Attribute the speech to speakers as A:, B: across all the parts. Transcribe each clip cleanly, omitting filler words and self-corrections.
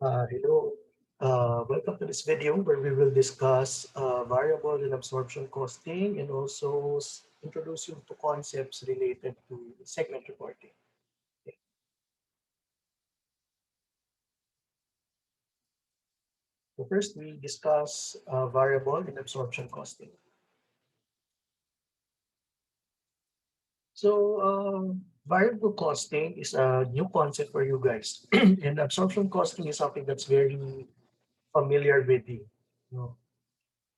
A: Hello. Welcome to this video where we will discuss variable and absorption costing and also introduce you to concepts related to segment reporting. Okay. So first, we discuss variable and absorption costing. So variable costing is a new concept for you guys, and absorption costing is something that's very familiar with you. You know.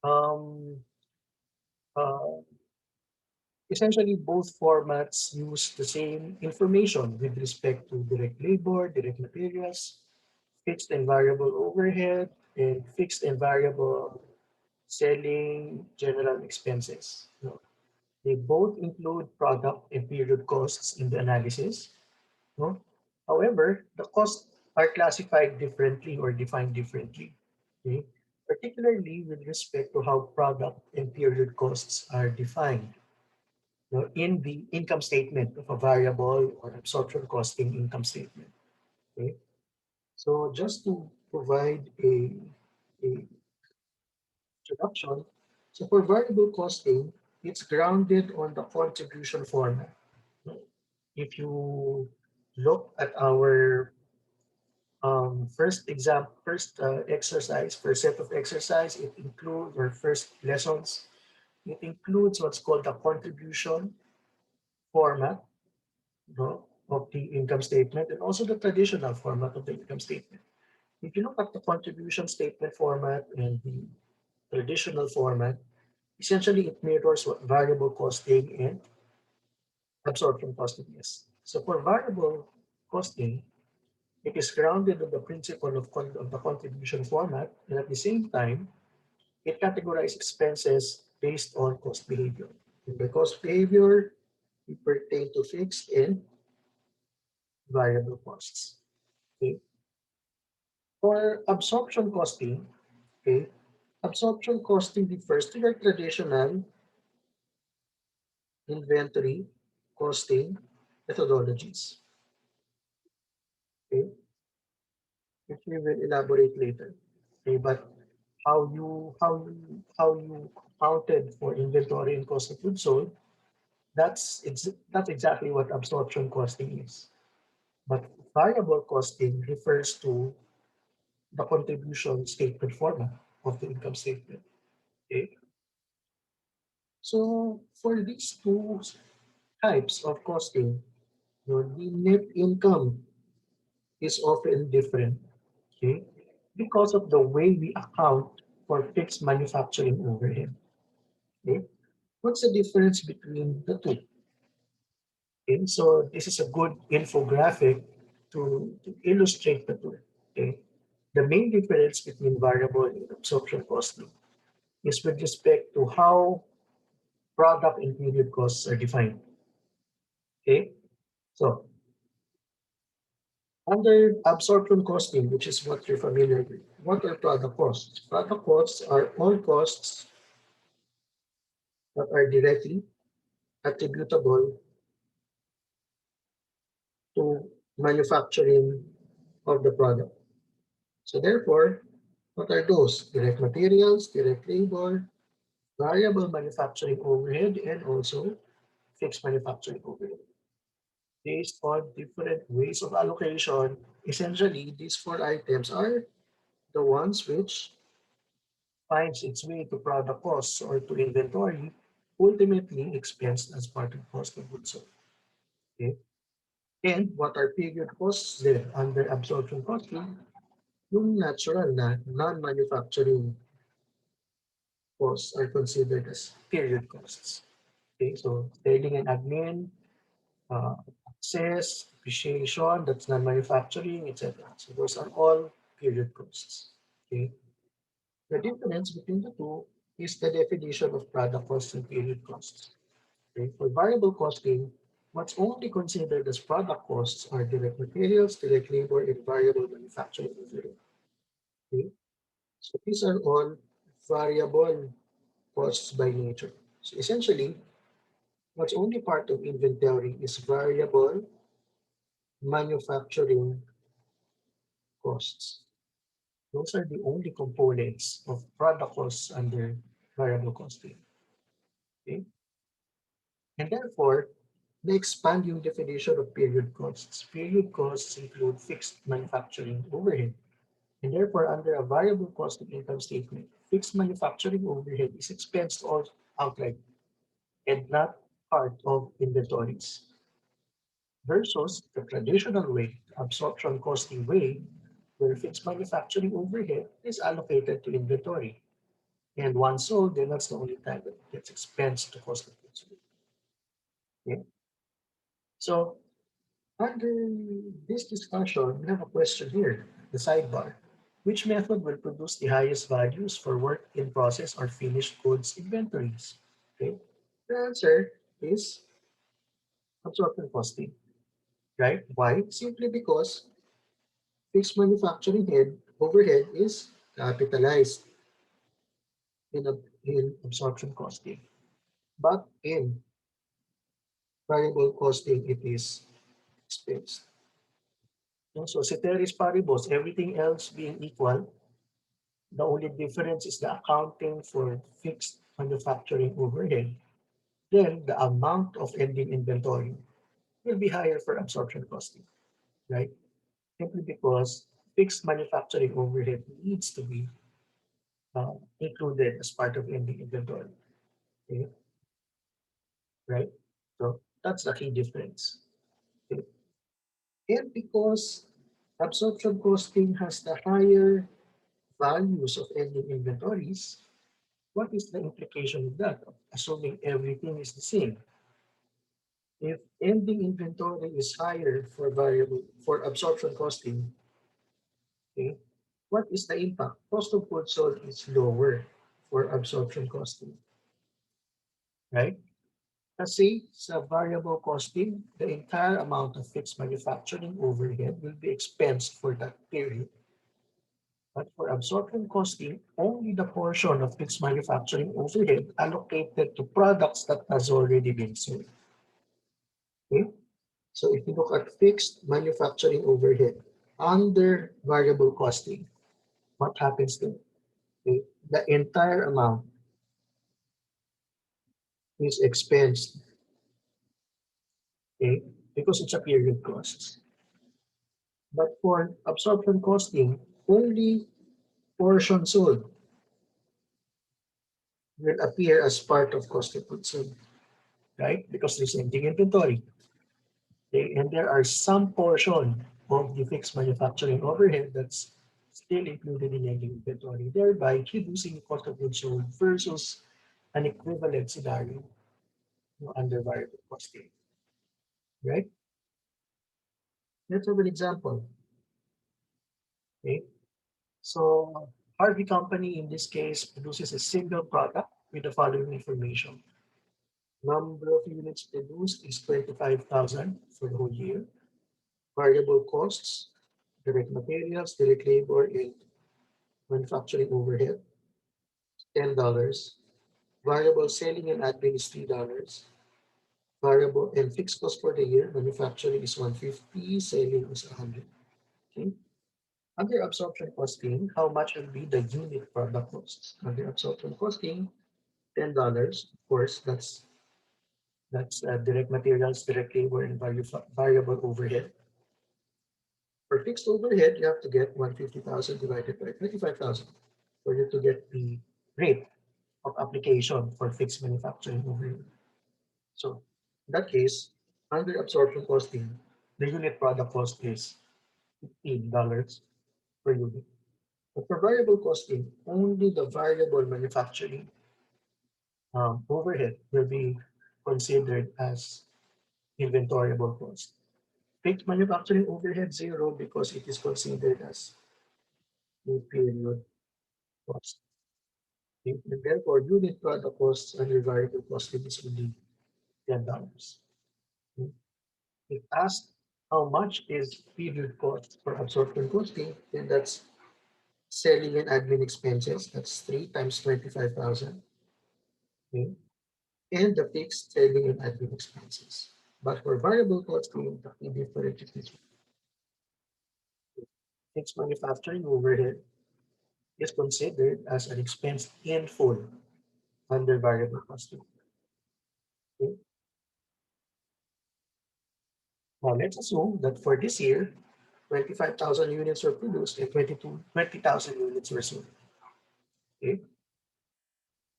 A: Um, uh, Essentially, both formats use the same information with respect to direct labor, direct materials, fixed and variable overhead, and fixed and variable selling general expenses. They both include product and period costs in the analysis. No? However, the costs are classified differently or defined differently. Okay? Particularly with respect to how product and period costs are defined in the income statement of a variable or absorption costing income statement. Okay, so just to provide a introduction, so for variable costing, it's grounded on the contribution format. If you look at our first exercise, first set of exercise, it includes our first lessons. It includes what's called the contribution format, of the income statement and also the traditional format of the income statement. If you look at the contribution statement format and the traditional format, essentially it mirrors what variable costing and absorption costing is. So for variable costing, it is grounded on the principle of the contribution format, and at the same time, it categorizes expenses based on cost behavior. And by cost behavior, we pertain to fixed and variable costs. Okay. For absorption costing, okay, absorption costing refers to your traditional inventory costing methodologies, okay, which we will elaborate later. Okay, but how you accounted for inventory and cost of goods sold, that's exactly what absorption costing is. But variable costing refers to the contribution statement format of the income statement. Okay. So for these two types of costing, the net income is often different, okay, because of the way we account for fixed manufacturing overhead. Okay, what's the difference between the two? Okay, so this is a good infographic to illustrate the two. Okay, the main difference between variable and absorption costing is with respect to how product and period costs are defined. Okay, so under absorption costing, which is what you're familiar with, what are product costs? Product costs are all costs that are directly attributable to manufacturing of the product. So therefore, what are those? Direct materials, direct labor, variable manufacturing overhead, and also fixed manufacturing overhead. Based on different ways of allocation, essentially these four items are the ones which finds its way to product costs or to inventory, ultimately expensed as part of cost of goods sold. Okay? And what are period costs there under absorption costing? Yung natural na non-manufacturing costs are considered as period costs. Okay, so selling and admin, uh, access, depreciation, that's non-manufacturing, etc. So those are all period costs. Okay. The difference between the two is the definition of product costs and period costs. Okay? For variable costing, what's only considered as product costs are direct materials, direct labor, and variable manufacturing overhead. Okay? So these are all variable costs by nature. So essentially, what's only part of inventory is variable manufacturing costs. Those are the only components of product costs under variable costing. Okay? And therefore, the expanding definition of period costs. Period costs include fixed manufacturing overhead. And therefore, under a variable costing income statement, fixed manufacturing overhead is expensed or outright and not part of inventories. Versus the traditional way, absorption costing way, where fixed manufacturing overhead is allocated to inventory. And once sold, then that's the only time that it gets expensed to cost of goods sold. Okay? So under this discussion, we have a question here, the sidebar. Which method will produce the highest values for work in process or finished goods inventories? Okay. The answer is absorption costing, right? Why? Simply because fixed manufacturing head overhead is capitalized in absorption costing. But in variable costing, it is expensed. So ceteris paribus, everything else being equal, the only difference is the accounting for fixed manufacturing overhead. Then the amount of ending inventory will be higher for absorption costing, right? Simply because fixed manufacturing overhead needs to be included as part of ending inventory, okay? Right? So that's the key difference. Okay? And because absorption costing has the higher values of ending inventories, what is the implication of that? Assuming everything is the same. If ending inventory is higher for variable for absorption costing, okay, what is the impact? Cost of goods sold is lower for absorption costing, right? Kasi sa variable costing, the entire amount of fixed manufacturing overhead will be expensed for that period. But for absorption costing, only the portion of fixed manufacturing overhead allocated to products that has already been sold. Okay? So if you look at fixed manufacturing overhead under variable costing, what happens then? Okay? The entire amount is expensed, okay? Because it's a period cost. But for absorption costing, only portion sold will appear as part of cost of goods sold, right? Because there's ending inventory. Okay? And there are some portion of the fixed manufacturing overhead that's still included in ending inventory, thereby reducing cost of goods sold versus an equivalent scenario under variable costing, right? Let's have an example. Okay, so Harvey Company in this case produces a single product with the following information. Number of units produced is 25,000 for the whole year. Variable costs, direct materials, direct labor, and manufacturing overhead, $10. Variable selling and admin is $3. Variable and fixed cost for the year, manufacturing is 150, selling is 100. Okay. Under absorption costing, how much will be the unit product costs? Under absorption costing, $10. Of course, that's direct materials, direct labor, and variable overhead. For fixed overhead, you have to get 150,000 divided by 25,000 for you to get the rate of application for fixed manufacturing overhead. So in that case, under absorption costing, the unit product cost is $15 per unit. But for variable costing, only the variable manufacturing overhead will be considered as inventoriable cost. Fixed manufacturing overhead zero because it is considered as a period cost. And therefore, unit product costs under variable costing is only $10. If asked how much is period cost for absorption costing, then that's selling and admin expenses. That's 3 times 25,000. Okay? And the fixed selling and admin expenses. But for variable costing, the key difference is fixed manufacturing overhead. is considered as an expense in full under variable costing. Okay? Now let's assume that for this year, 25,000 units were produced and 20,000 units were sold. Okay?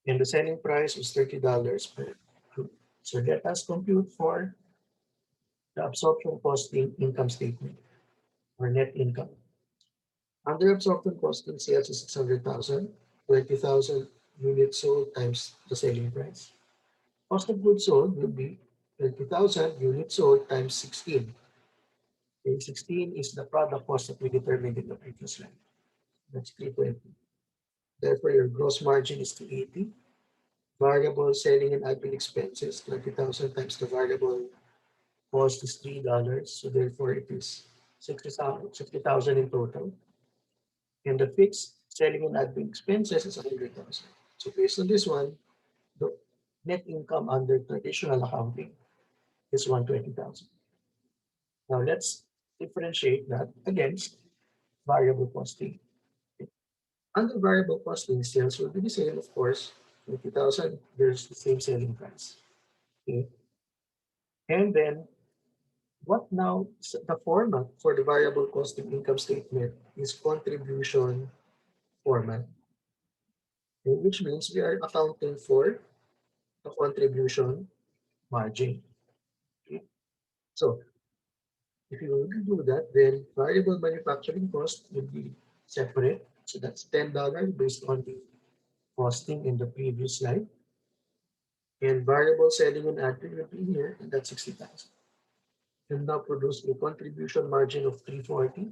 A: And the selling price was $30 per group. So let us compute for the absorption costing income statement or net income. Under absorption costing, sales is 600,000, 20,000 units sold times the selling price. Cost of goods sold will be 20,000 units sold times 16. Okay, 16 is the product cost that we determined in the previous slide. That's 320. Therefore, your gross margin is 280. Variable selling and admin expenses, 20,000 times the variable cost is $3. So therefore, it is 60,000 in total. And the fixed selling and admin expenses is 100,000. So based on this one, the net income under traditional accounting is 120,000. Now let's differentiate that against variable costing. Under variable costing, sales will be the same, of course. 20,000, there's the same selling price. Okay. And then what now, the format for the variable costing income statement is contribution format, okay, which means we are accounting for the contribution margin. Okay. So if you will do that, then variable manufacturing cost will be separate. So that's $10 based on the costing in the previous slide. And variable selling and admin will be here, and that's 60,000. And now produce a contribution margin of 340.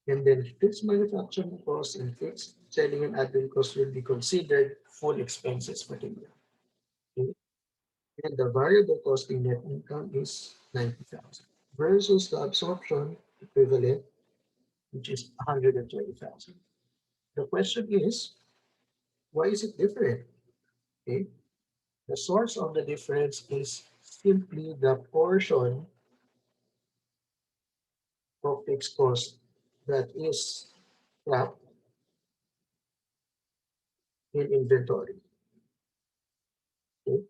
A: And then fixed manufacturing costs and fixed selling and admin costs will be considered full expenses for the year. Okay? And the variable costing net income is 90,000 versus the absorption equivalent, which is 120,000. The question is, why is it different? Okay. The source of the difference is simply the portion of fixed cost that is trapped in inventory. Okay?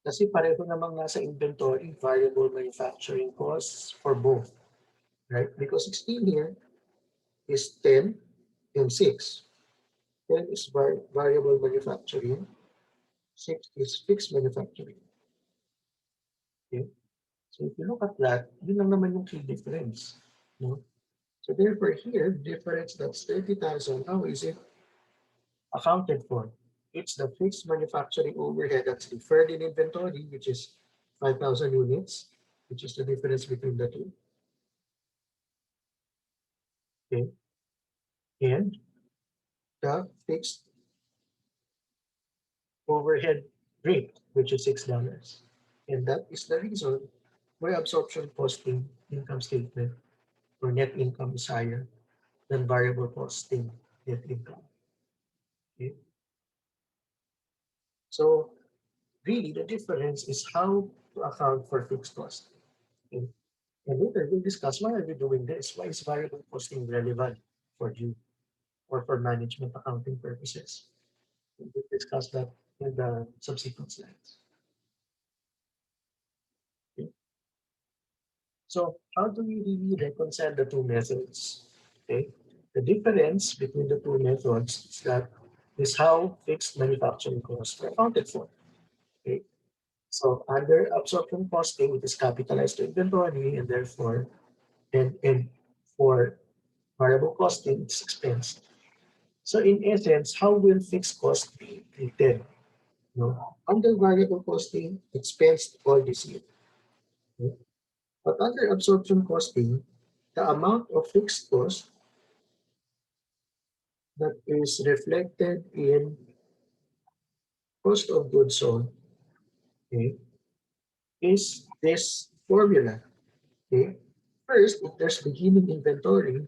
A: Kasi pareho namang nasa inventory, variable manufacturing costs for both, right? Because 16 here is 10 and 6. 10 is variable manufacturing, 6 is fixed manufacturing. Okay? So if you look at that, yun lang naman yung key difference. No? So therefore here, difference that's 30,000, how is it accounted for? It's the fixed manufacturing overhead that's deferred in inventory, which is 5,000 units, which is the difference between the two. Okay. And the fixed overhead rate, which is $6. And that is the reason why absorption costing income statement or net income is higher than variable costing net income. Okay. So really the difference is how to account for fixed cost. Okay. And later we'll discuss why are we doing this? Why is variable costing relevant for you or for management accounting purposes? We'll discuss that in the subsequent slides. Okay. So how do we really reconcile the two methods? Okay. The difference between the two methods is that is how fixed manufacturing costs are accounted for. Okay. So under absorption costing, it is capitalized to inventory and therefore and for variable costing, it's expense. So in essence, how will fixed cost be treated? No? Under variable costing, expensed all this year. Okay? But under absorption costing, the amount of fixed cost that is reflected in cost of goods sold, okay, is this formula. Okay? First, if there's beginning inventory,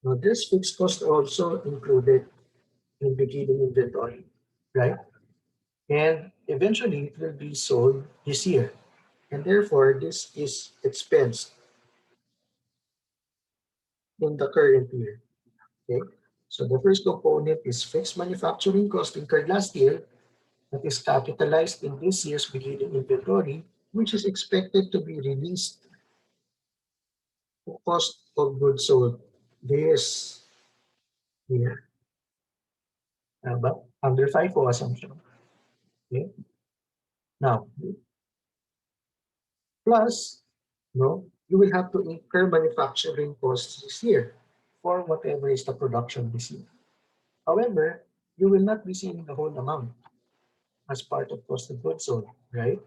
A: now this fixed cost also included in beginning inventory, right? And eventually it will be sold this year. And therefore, this is expensed in the current year. Okay, so the first component is fixed manufacturing cost incurred last year that is capitalized in this year's beginning inventory, which is expected to be released to cost of goods sold this year. But under FIFO assumption. Okay. Now, plus, no, you will have to incur manufacturing costs this year for whatever is the production this year. However, you will not be seeing the whole amount as part of cost of goods sold, right?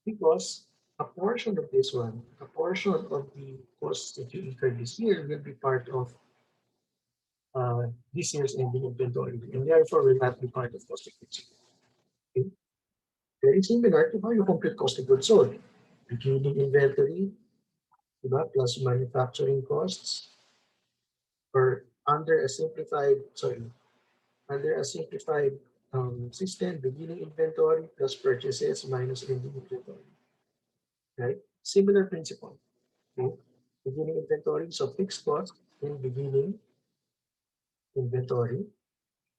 A: Because a portion of this one, a portion of the costs that you incur this year will be part of this year's ending inventory, and therefore will not be part of cost of goods sold. Okay? Very similar to how you compute cost of goods sold. Beginning inventory, diba, plus manufacturing costs, or under a simplified system, beginning inventory plus purchases minus ending inventory, right? Similar principle. Okay? Beginning inventory, so fixed cost in beginning inventory.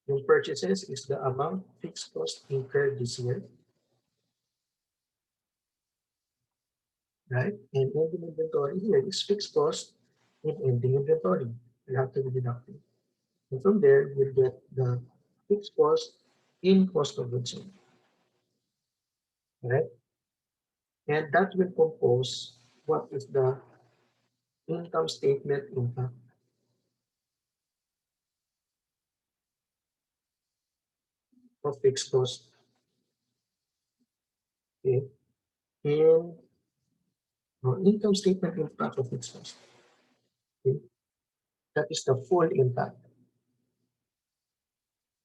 A: Yung purchases is the amount fixed cost incurred this year, right? And ending inventory here is fixed cost in ending inventory. You have to be deducted. And from there, you get the fixed cost in cost of goods sold, right? And that will compose what is the income statement impact of fixed cost, okay? In income statement impact of fixed cost. Okay? That is the full impact.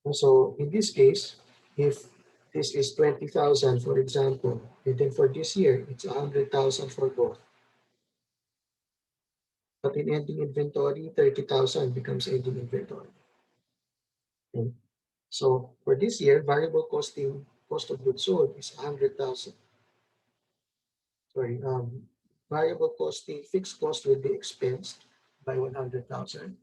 A: And so in this case, if this is 20,000, for example, and then for this year, it's 100,000 for both. But in ending inventory, 30,000 becomes ending inventory. Okay? So for this year, variable costing, cost of goods sold is 100,000. Sorry, variable costing, fixed cost will be expensed by 100,000.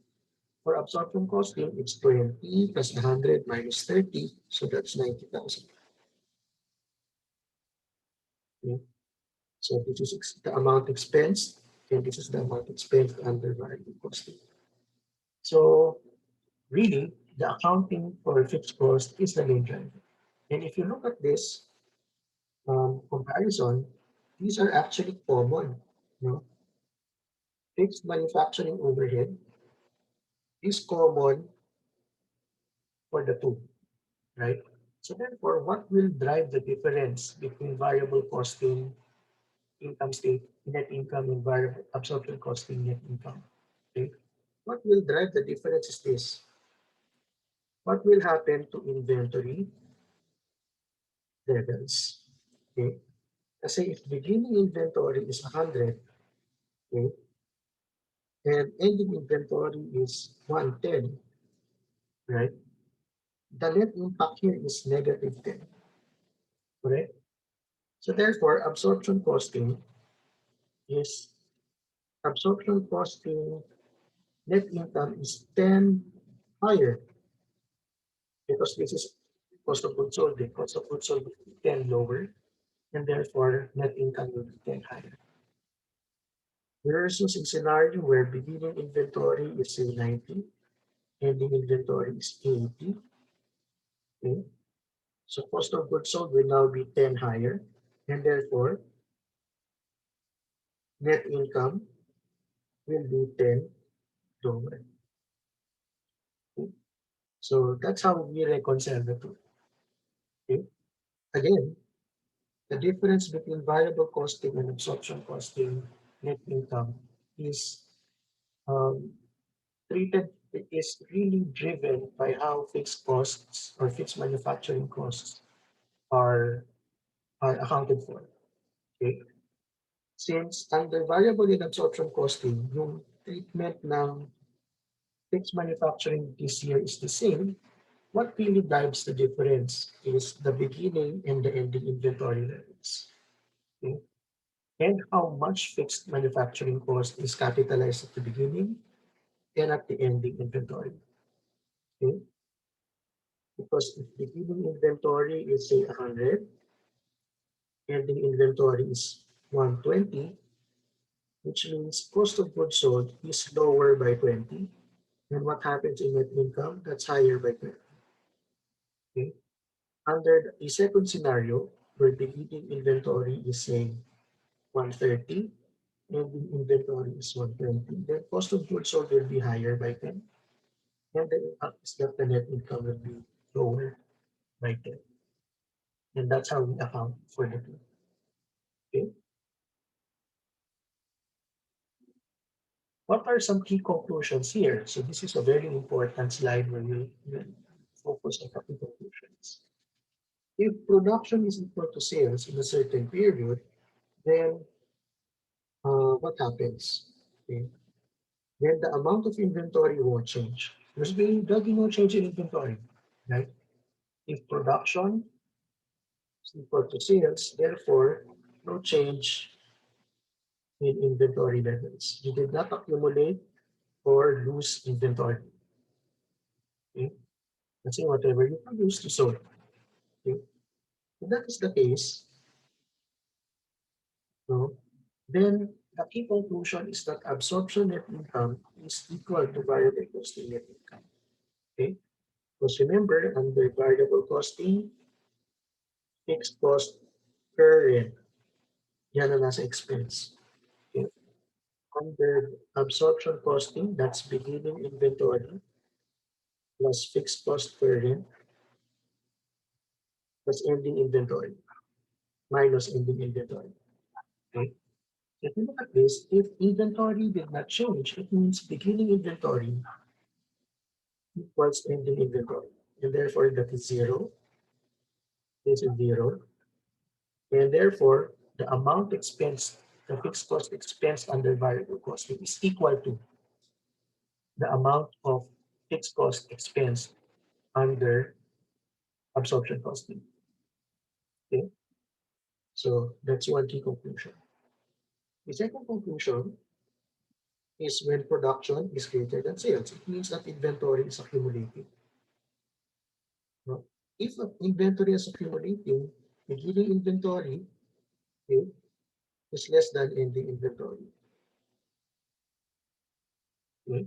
A: For absorption costing, it's 20 plus 100 minus 30, so that's 90,000. Okay? So this is the amount expensed, and this is the amount expensed under variable costing. So really, the accounting for fixed cost is the main driver. And if you look at this comparison, these are actually common. You know? Fixed manufacturing overhead is common for the two, right? So therefore, what will drive the difference between variable costing, income state, net income, and variable absorption costing, net income? Okay. What will drive the difference is this. What will happen to inventory levels? Okay. Kasi if beginning inventory is 100, okay, and ending inventory is 110, right? The net impact here is negative 10, correct? So therefore, is absorption costing net income is 10 higher because this is cost of goods sold. The cost of goods sold will be 10 lower, and therefore net income will be 10 higher. Versus a scenario where beginning inventory is say 90, ending inventory is 80. Okay. So cost of goods sold will now be 10 higher, and therefore net income will be 10 lower. Okay. So that's how we reconcile the two. Okay. Again, the difference between variable costing and absorption costing net income is um, treated, it is really driven by how fixed costs or fixed manufacturing costs are, are accounted for. Okay? Since under variable and absorption costing, yung treatment ng fixed manufacturing this year is the same, what really drives the difference is the beginning and the ending inventory levels. Okay? And how much fixed manufacturing cost is capitalized at the beginning and at the ending inventory. Okay? Because if beginning inventory is say 100, ending inventory is 120, which means cost of goods sold is lower by 20. And what happens in net income? That's higher by 20. Okay? Under the second scenario, where beginning inventory is saying 130, ending inventory is 120, then cost of goods sold will be higher by 10. And the impact is that the net income will be lower by 10. And that's how we account for the two. Okay? What are some key conclusions here? So this is a very important slide where we'll focus on the key conclusions. If production is equal to sales in a certain period, then what happens? Okay. Then the amount of inventory won't change. There'll be no change in inventory, right? If production is equal to sales, therefore no change in inventory levels. You did not accumulate or lose inventory. Okay? Let's say whatever you produce, you sold. Okay? If that is the case, no, then the key conclusion is that absorption net income is equal to variable costing net income. Okay? Because remember, under variable costing, fixed cost per rent, yan ang nasa expense. Okay? Under absorption costing, that's beginning inventory plus fixed cost per rent plus ending inventory minus ending inventory. Okay? If you look at this, if inventory did not change, it means beginning inventory equals ending inventory. And therefore, that is zero. This is zero. And therefore, the amount expensed, the fixed cost expense under variable costing is equal to the amount of fixed cost expense under absorption costing. Okay? So that's one key conclusion. The second conclusion is when production is greater than sales. It means that inventory is accumulating. No? If inventory is accumulating, beginning inventory, okay, is less than ending inventory. Okay?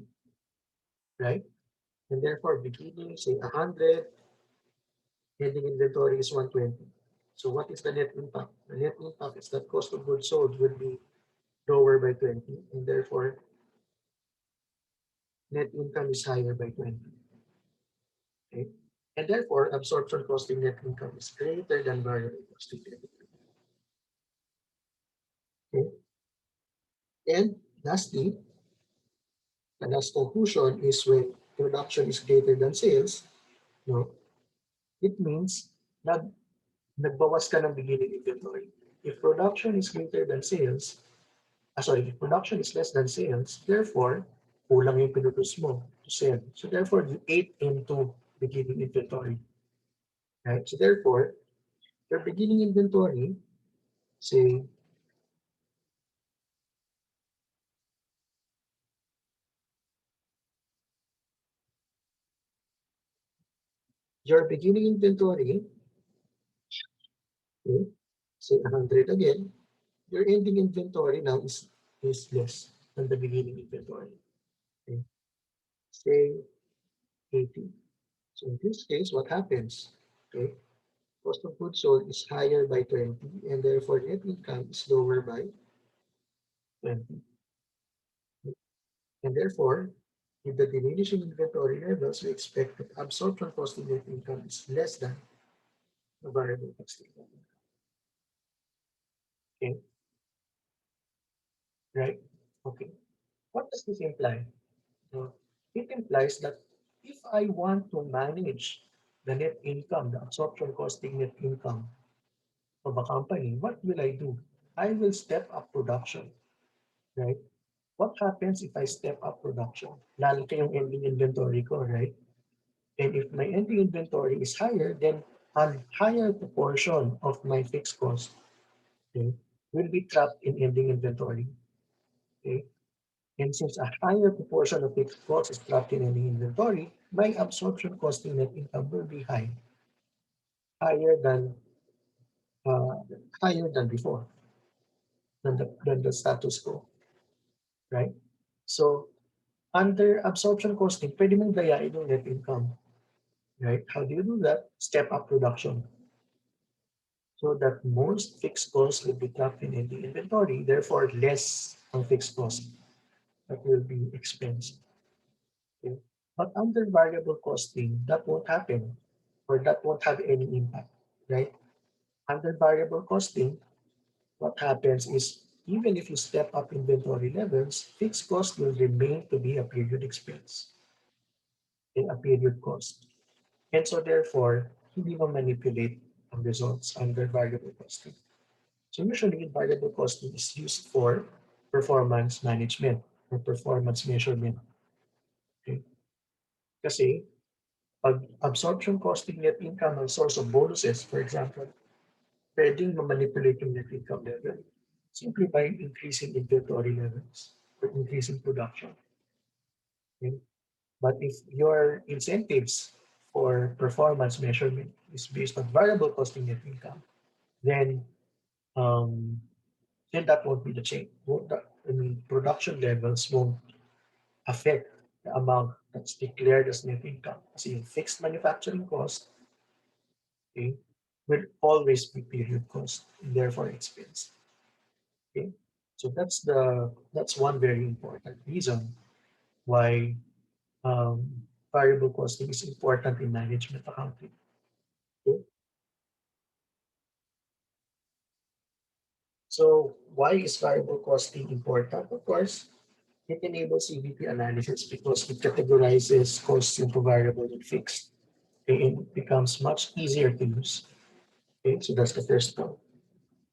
A: Right? And therefore, beginning, say 100, ending inventory is 120. So what is the net impact? The net impact is that cost of goods sold will be lower by 20, and therefore net income is higher by 20. Okay? And therefore, absorption costing net income is greater than variable costing net income. Okay? And lastly, the last conclusion is when production is greater than sales, no, it means na nagbawas ka ng beginning inventory. If production is greater than sales, if production is less than sales, therefore, kulang yung pinutus mo to sell. So therefore, you ate into beginning inventory. Right? So therefore, your beginning inventory, say, your beginning inventory, okay, say 100 again, your ending inventory now is less than the beginning inventory. Okay? Say 80. So in this case, what happens? Okay, cost of goods sold is higher by 20, and therefore net income is lower by 20. And therefore, with the diminishing inventory levels, we expect that absorption cost in net income is less than the variable cost income. Okay, right? Okay. What does this imply? Uh, it implies that if I want to manage the net income, the absorption costing net income of a company, what will I do? I will step up production, right? What happens if I step up production? Lalaki yung ending inventory ko, right? And if my ending inventory is higher, then a higher proportion of my fixed cost, okay, will be trapped in ending inventory. Okay? And since a higher proportion of fixed costs is trapped in any inventory, my absorption costing net income will be higher than uh, higher than before, than the status quo, right? So under absorption costing, pwede mong dayain yung net income, right? How do you do that? Step up production so that most fixed costs will be trapped in the inventory, therefore less on fixed cost that will be expensed. Okay? But under variable costing, that won't happen or that won't have any impact, right? Under variable costing, what happens is even if you step up inventory levels, fixed cost will remain to be a period expense in a period cost. And so therefore, hindi mo manipulate ang results under variable costing. So usually variable costing is used for performance management or performance measurement. Okay? Kasi pag absorption costing net income ang source of bonuses, for example, pwedeng ma-manipulate yung net income level simply by increasing inventory levels or increasing production. Okay? But if your incentives for performance measurement is based on variable costing net income, then um, then that won't be the change. I mean, production levels won't affect the amount that's declared as net income. Kasi yung fixed manufacturing cost, okay, will always be period cost and therefore expense. Okay, so that's one very important reason why um, variable costing is important in management accounting. Okay? So why is variable costing important? Of course, it enables EBP analysis because it categorizes costs into variable and fixed. Okay, and it becomes much easier to use. Okay, so that's the first point.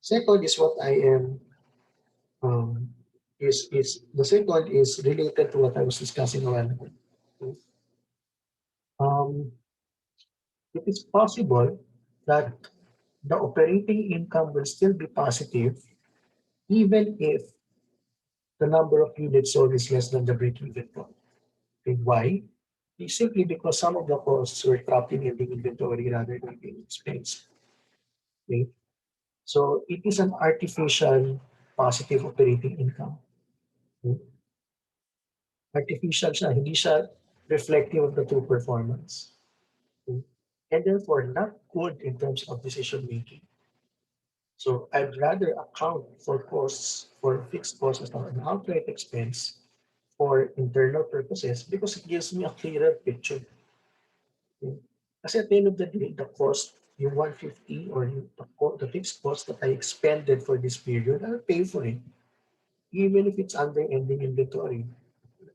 A: Second is what I am um, is the second is related to what I was discussing a while ago. Okay. Um, it is possible that the operating income will still be positive even if the number of units sold is less than the break-even point. And why? It's simply because some of the costs were trapped in ending inventory rather than being expensed. Okay? So it is an artificial positive operating income. Okay? Artificial siya, hindi siya reflective of the true performance. Okay? And therefore, not good in terms of decision making. So I'd rather account for costs, for fixed costs as an outright expense for internal purposes because it gives me a clearer picture. Okay? Kasi at the end of the day, the cost, yung 150 or the fixed cost that I expended for this period, I'll pay for it, even if it's under ending inventory,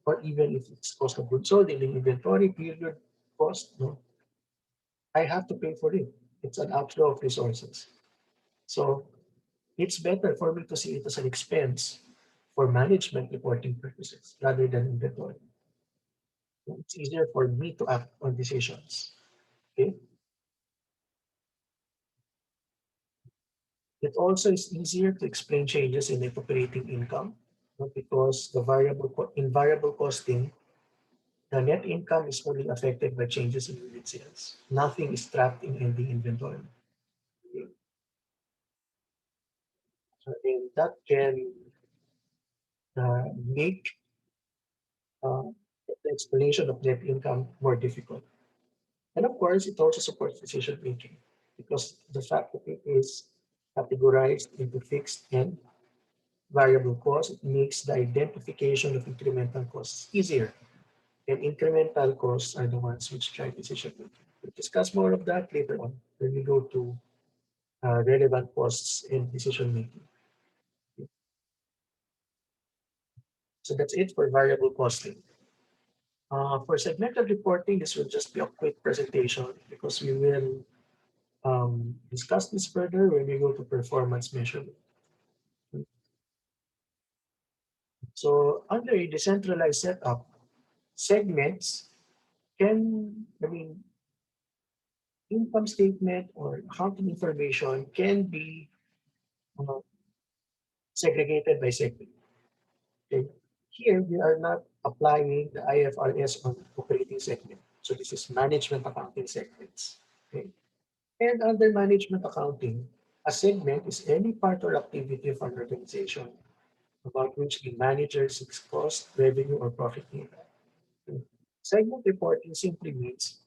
A: or even if it's cost of goods sold, ending inventory, period cost, no, I have to pay for it. It's an outflow of resources. So it's better for me to see it as an expense for management reporting purposes rather than inventory. It's easier for me to act on decisions. Okay. It also is easier to explain changes in net operating income because in variable costing, the net income is only affected by changes in unit sales. Nothing is trapped in ending inventory. Okay. So, and that can make uh, the explanation of net income more difficult. And of course, it also supports decision making because the fact that it is categorized into fixed and variable costs, it makes the identification of incremental costs easier. And incremental costs are the ones which drive decision making. We'll discuss more of that later on when we go to relevant costs in decision making. So that's it for variable costing. For segmented reporting, this will just be a quick presentation because we will discuss this further when we go to performance measurement. So under a decentralized setup, segments I mean, income statement or accounting information can be uh, segregated by segment. Okay? Here, we are not applying the IFRS on operating segment. So this is management accounting segments. Okay? And under management accounting, a segment is any part or activity of an organization about which the manager seeks cost, revenue, or profit data. Okay? Segment reporting simply means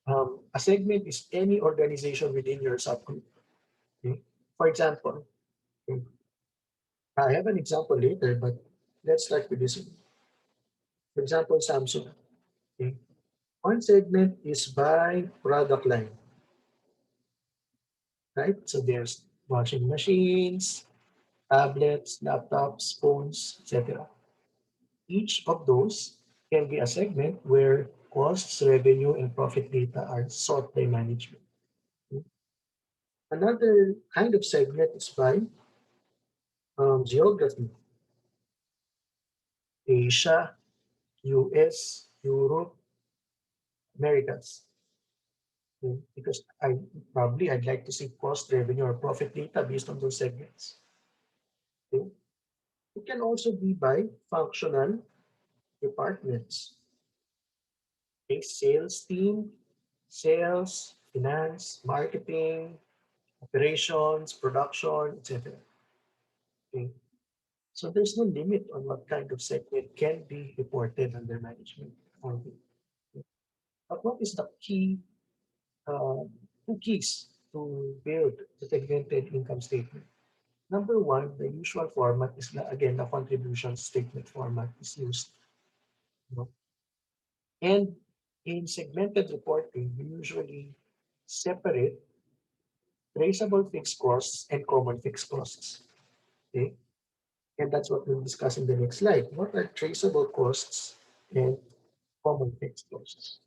A: a segment is any organization within your subgroup. Okay? For example, okay, I have an example later, but let's start with this one. For example, Samsung. Okay? One segment is by product line, right? So there's washing machines, tablets, laptops, phones, etc. Each of those can be a segment where costs, revenue, and profit data are sought by management. Another kind of segment is by geography: Asia, US, Europe, Americas. Because I'd like to see cost, revenue, or profit data based on those segments. Okay. It can also be by functional departments. A sales team, sales, finance, marketing, operations, production, etc. Okay. So there's no limit on what kind of segment can be reported under management accounting. Okay. But what is the uh, two keys to build the segmented income statement? Number one, the usual format is again the contribution statement format is used. You know. And in segmented reporting, we usually separate traceable fixed costs and common fixed costs. Okay? And that's what we'll discuss in the next slide. What are traceable costs and common fixed costs?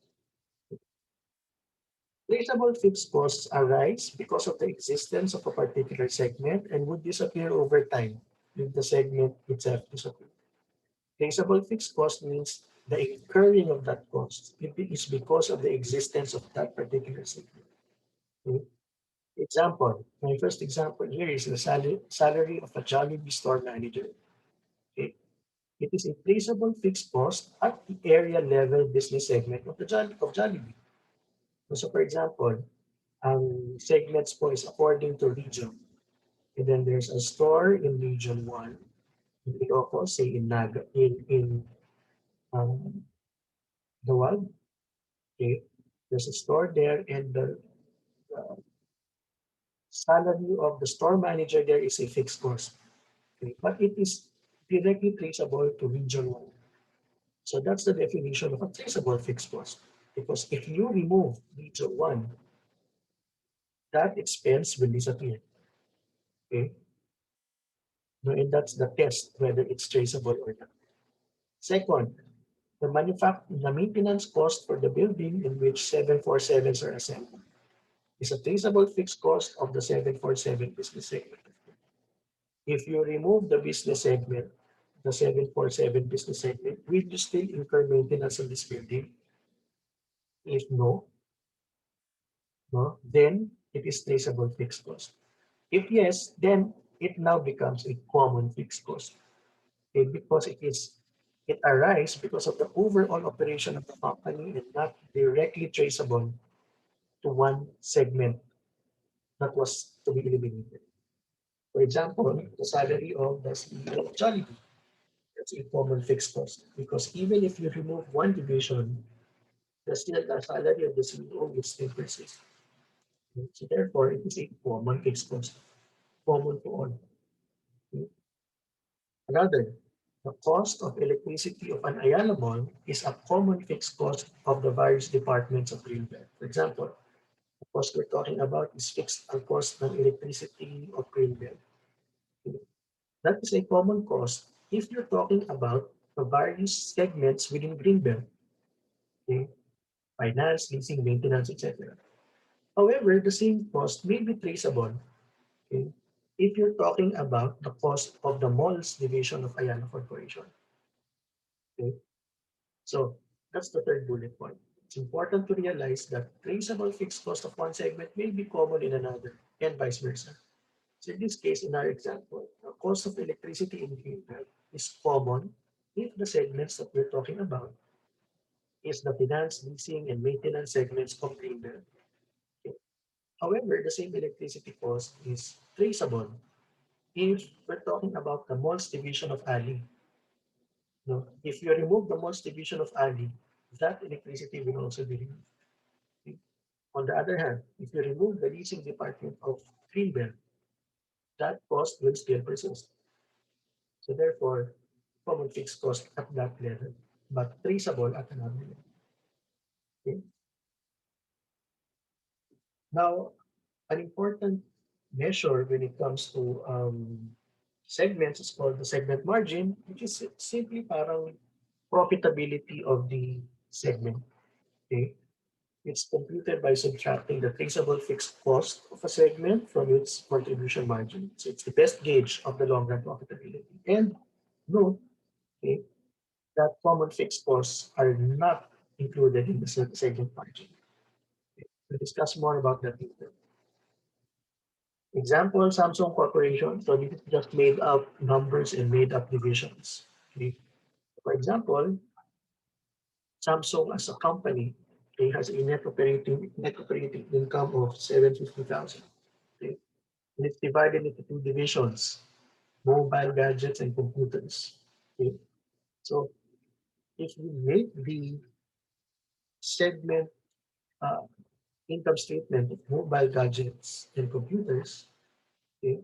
A: Traceable fixed costs arise because of the existence of a particular segment and would disappear over time if the segment itself disappears. Traceable fixed cost means the incurring of that cost is because of the existence of that particular segment. Okay? Example, my first example here is the salary of a Jollibee store manager. Okay? It is a traceable fixed cost at the area level business segment of Jollibee. So for example, segments po is according to region. And then there's a store in region 1, in Ilocos, say in Naga, in um, the world. Okay? There's a store there, and the salary of the store manager there is a fixed cost. Okay? But it is directly traceable to region 1. So that's the definition of a traceable fixed cost. Because if you remove region 1, that expense will disappear. Okay? No, and that's the test whether it's traceable or not. Second, the maintenance cost for the building in which 747s are assembled is a traceable fixed cost of the 747 business segment. If you remove the business segment, the 747 business segment, will you still incur maintenance on this building? If no, no, then it is traceable fixed cost. If yes, then it now becomes a common fixed cost. Okay, because it arises because of the overall operation of the company and not directly traceable to one segment that was to be eliminated. For example, the salary of the CEO of Jollibee. That's a common fixed cost because even if you remove one division, the salary of the CEO will still persist. So therefore, it is a common fixed cost, common to all. Another, the cost of electricity of an Ayala Mall is a common fixed cost of the various departments of Greenbelt. For example, the cost we're talking about is fixed cost of electricity of Greenbelt. That is a common cost if you're talking about the various segments within Greenbelt, okay? Finance, leasing, maintenance, etc. However, the same cost may be traceable, okay, if you're talking about the cost of the malls division of Ayala Corporation. Okay? So that's the third bullet point. It's important to realize that traceable fixed cost of one segment may be common in another, and vice versa. So in this case, in our example, the cost of electricity in Greenbelt is common if the segments that we're talking about is the finance, leasing, and maintenance segments of Greenbelt. Okay. However, the same electricity cost is traceable if we're talking about the malls division of Ali. No, if you remove the malls division of Ali, that electricity will also be removed. Okay. On the other hand, if you remove the leasing department of Greenbelt, that cost will still persist. So therefore, common fixed cost at that level, but traceable at another level. Okay. Now, an important measure when it comes to segments is called the segment margin, which is simply parang profitability of the segment. Okay. It's computed by subtracting the traceable fixed cost of a segment from its contribution margin. So it's the best gauge of the long run profitability. And note, okay, that common fixed costs are not included in the segment margin. Okay. We'll discuss more about that later. Example, Samsung Corporation. So this is just made up numbers and made up divisions. Okay. For example, Samsung as a company, okay, has a net operating income of 750,000. Okay. And it's divided into two divisions, mobile gadgets and computers. Okay. So if you make the segment uh, income statement of mobile gadgets and computers, okay,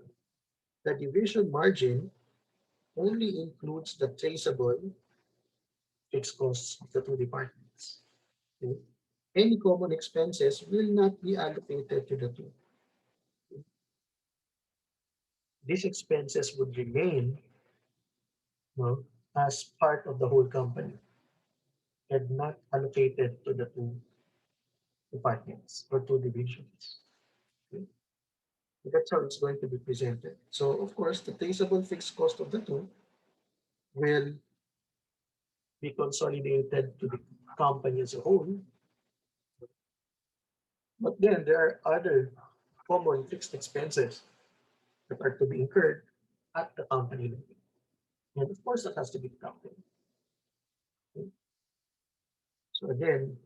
A: the division margin only includes the traceable fixed costs of the two departments. Okay. Any common expenses will not be allocated to the two. These expenses would remain, as part of the whole company and not allocated to the two departments or two divisions. Okay. So that's how it's going to be presented. So of course, the traceable fixed cost of the two will be consolidated to the company as a whole. But then there are other common fixed expenses that are to be incurred at the company level. And of course, that has to be counted. Okay. So again,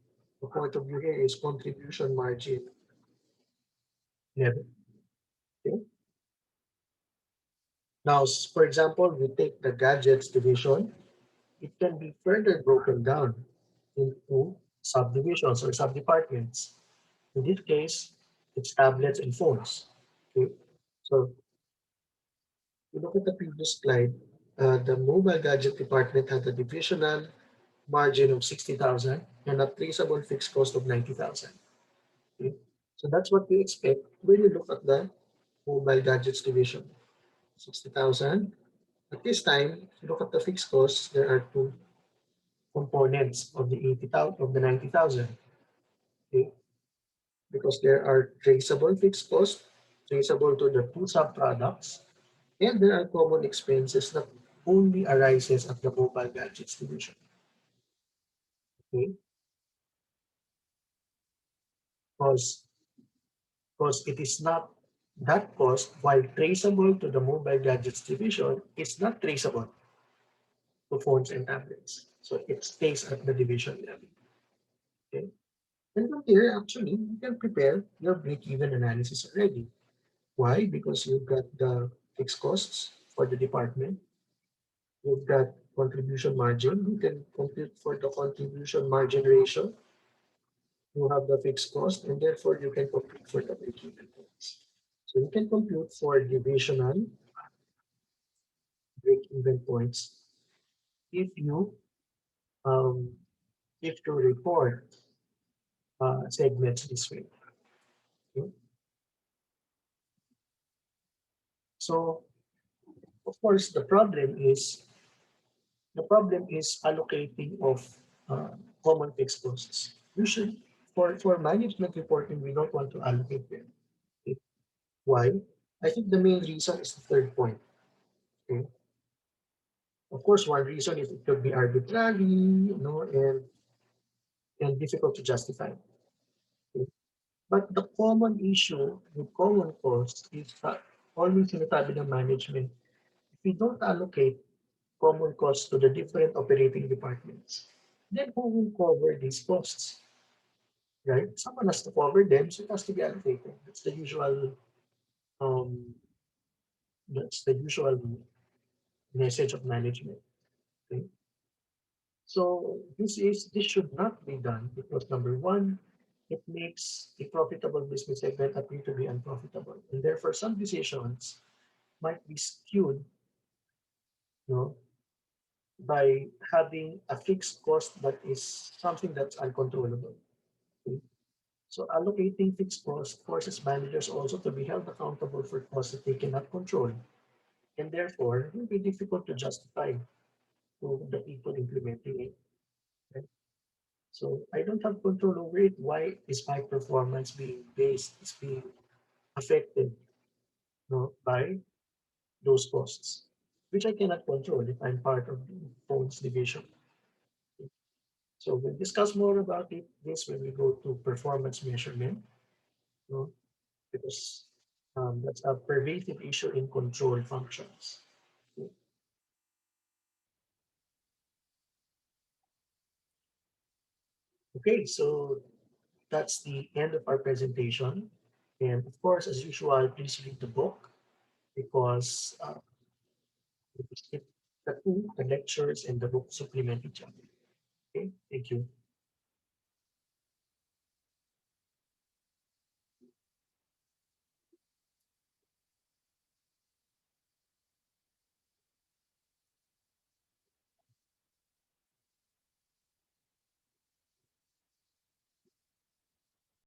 A: the point of view here is contribution margin level. Okay. Now, for example, we take the gadgets division, it can be further broken down into subdivisions or subdepartments. In this case, it's tablets and phones. Okay. So you look at the previous slide, the mobile gadget department had a divisional margin of 60,000 and a traceable fixed cost of 90,000. Okay. So that's what we expect when you look at the mobile gadgets division. 60,000. At this time, if you look at the fixed costs, there are two components of the 80,000 of the 90,000. Okay. Because there are traceable fixed costs, traceable to the two sub-products, and there are common expenses that only arises at the mobile gadgets division. Okay. Because, because it is not that cost, while traceable to the mobile gadgets division, is not traceable to phones and tablets. So it stays at the division level. Okay. And from here, actually, you can prepare your break-even analysis already. Why? Because you've got the fixed costs for the department. You've got contribution margin. You can compute for the contribution margin ratio. You have the fixed cost, and therefore you can compute for the break-even points. So you can compute for divisional break-even points if you um, if you report segments this way. Okay? So of course the problem is allocating of uh, common fixed costs. Usually, for management reporting, we don't want to allocate them. Okay. Why? I think the main reason is the third point. Okay. Of course, one reason is it could be arbitrary, and difficult to justify. Okay. But the common issue with common costs is that always sinasabi ng management, if you don't allocate common costs to the different operating departments. Then who will cover these costs? Right? Someone has to cover them, so it has to be allocated. Um, that's the usual message of management. Okay? So this should not be done because number one, it makes a profitable business segment appear to be unprofitable, and therefore some decisions might be skewed, you know, by having a fixed cost that is something that's uncontrollable. Okay? So allocating fixed costs forces managers also to be held accountable for costs that they cannot control, and therefore it will be difficult to justify to the people implementing it. Right? So I don't have control over it. Why is my performance being affected, by those costs, which I cannot control if I'm part of the phones division. So we'll discuss more about this when we go to performance measurement, you know, because that's a pervasive issue in control functions. Okay, so that's the end of our presentation. And of course, as usual, please read the book because it, the two, the lectures and the book supplement each other. Okay, thank you.